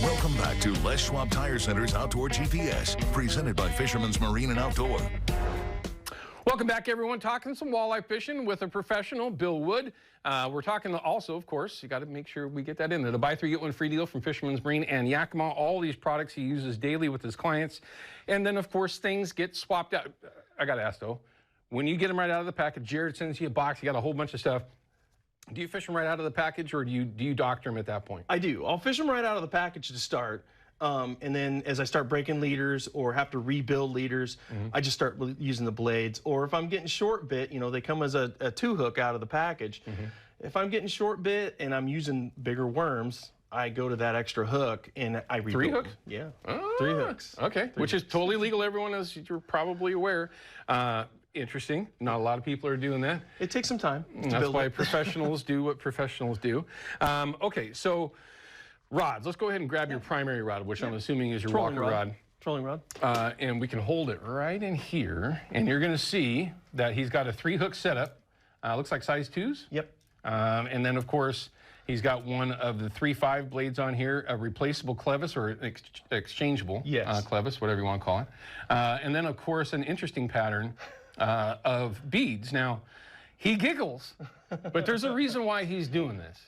Welcome back to Les Schwab Tire Center's Outdoor GPS, presented by Fisherman's Marine and Outdoor. Welcome back, everyone. Talking some walleye fishing with a professional, Bill Wood. We're talking also, of course, you got to make sure we get that in there. The buy three, get one free deal from Fisherman's Marine and Yakima. All these products he uses daily with his clients. And then, of course, things get swapped out. I got to ask, though, when you get them right out of the package, Jared sends you a box, you got a whole bunch of stuff. Do you fish them right out of the package, or do you doctor them at that point? I do. I'll fish them right out of the package to start. And then as I start breaking leaders or have to rebuild leaders, I just start using the blades. Or if I'm getting short bit, you know, they come as a 2-hook out of the package. If I'm getting short bit and I'm using bigger worms, I go to that extra hook and I rebuild. 3 hooks? Yeah. Ah, 3 hooks. Okay, which is totally legal, everyone, as you're probably aware. Interesting. Not a lot of people are doing that. It takes some time. That's why professionals do what professionals do. Okay, so rods. Let's go ahead and grab your primary rod, which I'm assuming is your walker rod. Trolling rod. And we can hold it right in here. And you're going to see that he's got a 3-hook setup. Looks like size 2s. Yep. And then, of course, he's got one of the 3-5 blades on here, a replaceable clevis or exchangeable clevis, whatever you want to call it. And then, of course, an interesting pattern of beads. Now, he giggles, but there's a reason why he's doing this.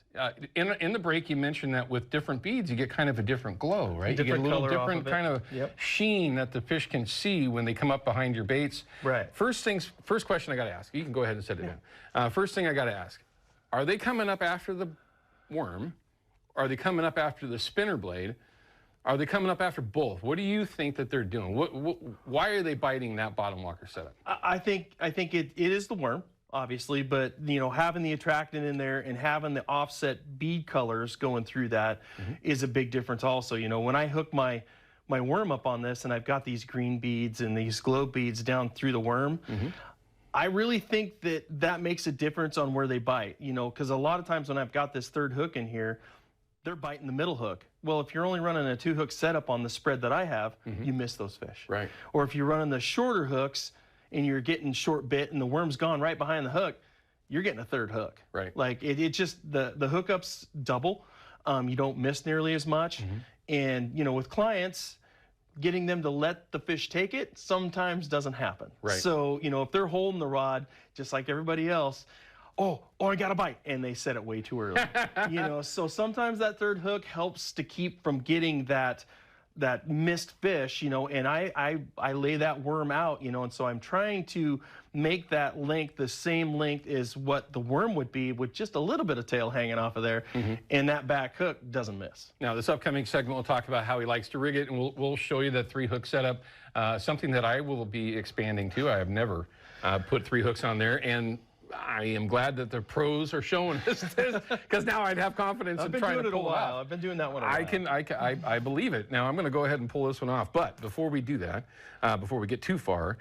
In the break, you mentioned that with different beads, you get kind of a different glow, right? You get a little different kind of sheen that the fish can see when they come up behind your baits. Right. First question I got to ask. You can go ahead and set it in. First thing I got to ask, are they coming up after the worm? Are they coming up after the spinner blade? Are they coming up after both? What do you think that they're doing? Why are they biting that bottom walker setup? I think it is the worm, obviously, but you know, having the attractant in there and having the offset bead colors going through that is a big difference also. You know, when I hook my worm up on this and I've got these green beads and these glow beads down through the worm, I really think that makes a difference on where they bite, you know, because a lot of times when I've got this 3rd hook in here, they're biting the middle hook. Well, if you're only running a 2-hook setup on the spread that I have, you miss those fish. Right. Or if you're running the shorter hooks and you're getting short bit and the worm's gone right behind the hook, you're getting a 3rd hook. Right. Like it just, the hookups double. You don't miss nearly as much. And, you know, with clients, getting them to let the fish take it sometimes doesn't happen. Right. So, you know, if they're holding the rod, just like everybody else, oh, I got a bite, and they set it way too early. You know, so sometimes that 3rd hook helps to keep from getting that missed fish, you know, and I lay that worm out, you know, and so I'm trying to make that length the same length as what the worm would be with just a little bit of tail hanging off of there, and that back hook doesn't miss. Now, this upcoming segment, we'll talk about how he likes to rig it, and we'll show you that 3-hook setup, something that I will be expanding to. I have never put 3 hooks on there, and I am glad that the pros are showing us this, because now I'd have confidence in trying to pull it off. I've been doing that one a while. I believe it. Now I'm going to go ahead and pull this one off. But before we do that, before we get too far,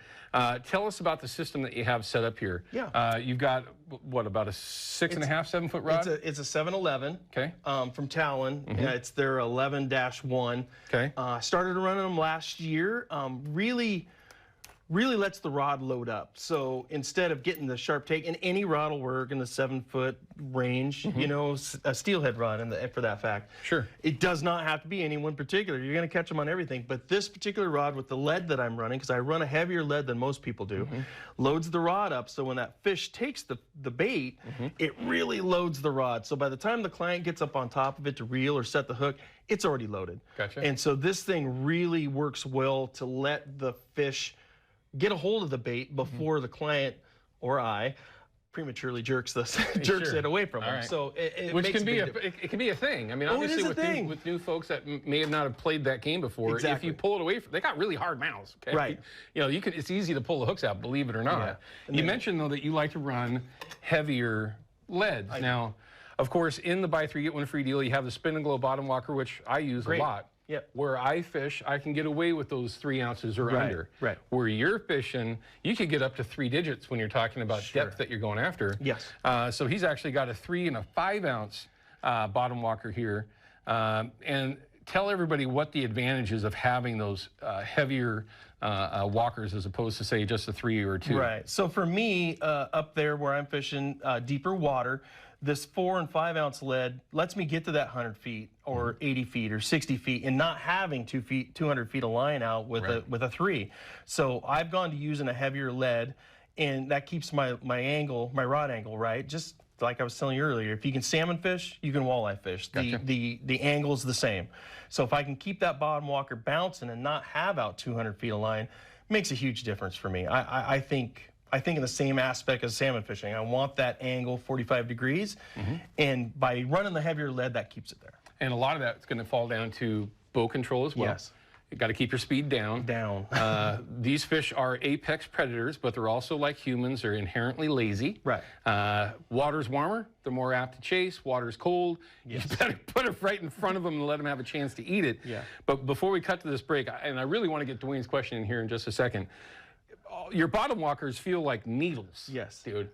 tell us about the system that you have set up here. Yeah. You've got what, about a 6.5, 7-foot rod? It's a 711. Okay. From Talon. It's their 11-1. Okay. Started running them last year. Really lets the rod load up. So instead of getting the sharp take, and any rod will work in the 7-foot range, you know, a steelhead rod for that fact. Sure. It does not have to be any one particular. You're going to catch them on everything. But this particular rod with the lead that I'm running, because I run a heavier lead than most people do, loads the rod up. So when that fish takes the bait, it really loads the rod. So by the time the client gets up on top of it to reel or set the hook, it's already loaded. Gotcha. And so this thing really works well to let the fish get a hold of the bait before the client or I prematurely jerks it away from them. Right. So it which makes can be it can be a thing. I mean, obviously with new folks that may have not have played that game before, if you pull it away, they got really hard mouths. Okay? Right. You know, it's easy to pull the hooks out, believe it or not. Yeah. You mentioned though that you like to run heavier leads. Now, of course, in the buy 3 get 1 free deal, you have the spin and glow bottom walker, which I use a lot. Yep. Where I fish, I can get away with those 3 ounces or under. Right. Where you're fishing, you could get up to 3 digits when you're talking about depth that you're going after. Yes. So he's actually got a 3 and a 5 ounce bottom walker here. And tell everybody what the advantage is of having those heavier walkers as opposed to, say, just a 3 or a 2. Right. So for me, up there where I'm fishing deeper water, This 4 and 5 ounce lead lets me get to that 100 feet or 80 feet or 60 feet and not having 200 feet of line out with a 3. So I've gone to using a heavier lead, and that keeps my rod angle right. Just like I was telling you earlier, if you can salmon fish, you can walleye fish. Gotcha. The angle's the same. So if I can keep that bottom walker bouncing and not have out 200 feet of line, makes a huge difference for me. I think in the same aspect as salmon fishing. I want that angle 45 degrees, and by running the heavier lead, that keeps it there. And a lot of that's going to fall down to bow control as well. Yes. You got to keep your speed down. These fish are apex predators, but they're also like humans. They're inherently lazy. Right. Water's warmer, they're more apt to chase. Water's cold, you better put it right in front of them and let them have a chance to eat it. Yeah. But before we cut to this break, and I really want to get Dwayne's question in here in just a second. Your bottom walkers feel like needles. Yes. Dude.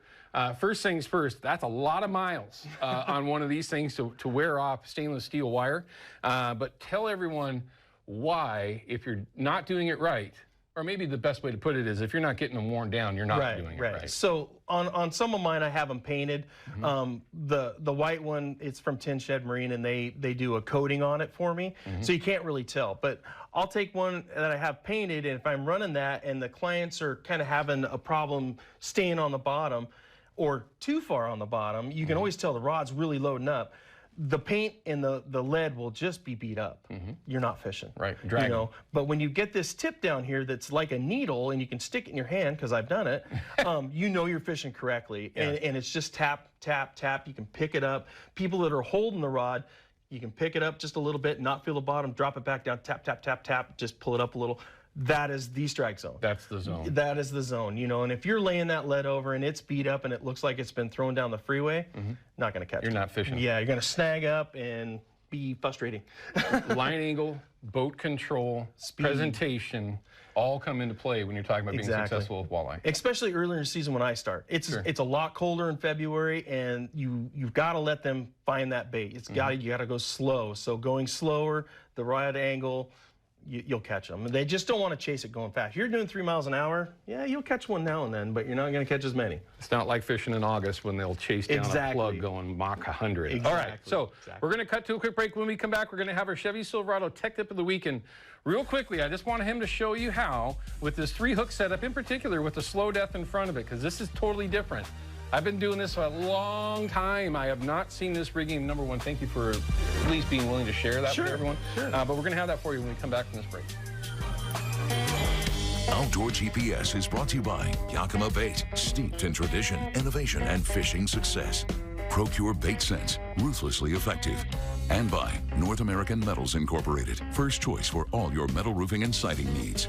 First things first, that's a lot of miles on one of these things to wear off stainless steel wire. But tell everyone why, if you're not doing it right, or maybe the best way to put it is if you're not getting them worn down, you're not doing it right. So on some of mine, I have them painted. The white one, it's from Tin Shed Marine, and they do a coating on it for me, so you can't really tell. But I'll take one that I have painted, and if I'm running that and the clients are kind of having a problem staying on the bottom or too far on the bottom, you can always tell the rod's really loading up. The paint and the lead will just be beat up. You're not fishing. Right, dragging. You know, but when you get this tip down here that's like a needle and you can stick it in your hand, because I've done it, you know you're fishing correctly. And it's just tap, tap, tap. You can pick it up. People that are holding the rod, you can pick it up just a little bit, not feel the bottom, drop it back down, tap, tap, tap, tap, just pull it up a little. That is the strike zone. That's the zone. That is the zone, you know. And if you're laying that lead over and it's beat up and it looks like it's been thrown down the freeway, not going to catch it. You're not fishing. Yeah, you're going to snag up and be frustrating. Line angle, boat control, Speed. Presentation, all come into play when you're talking about being successful with walleye. Especially earlier in the season when I start. It's a lot colder in February, and you've got to let them find that bait. It's you got to go slow. So going slower, the rod angle, you'll catch them. They just don't want to chase it going fast. You're doing 3 miles an hour, yeah, you'll catch one now and then, but you're not going to catch as many. It's not like fishing in August when they'll chase down a plug going Mach 100. Exactly. All right, so we're going to cut to a quick break. When we come back, we're going to have our Chevy Silverado Tech Tip of the Week. And real quickly, I just wanted him to show you how, with this 3-hook setup, in particular with the slow death in front of it, because this is totally different. I've been doing this for a long time. I have not seen this rigging. Number one, thank you for at least being willing to share that with everyone. But we're going to have that for you when we come back from this break. Outdoor GPS is brought to you by Yakima Bait, steeped in tradition, innovation, and fishing success. Procure Bait Sense, ruthlessly effective. And by North American Metals Incorporated, first choice for all your metal roofing and siding needs.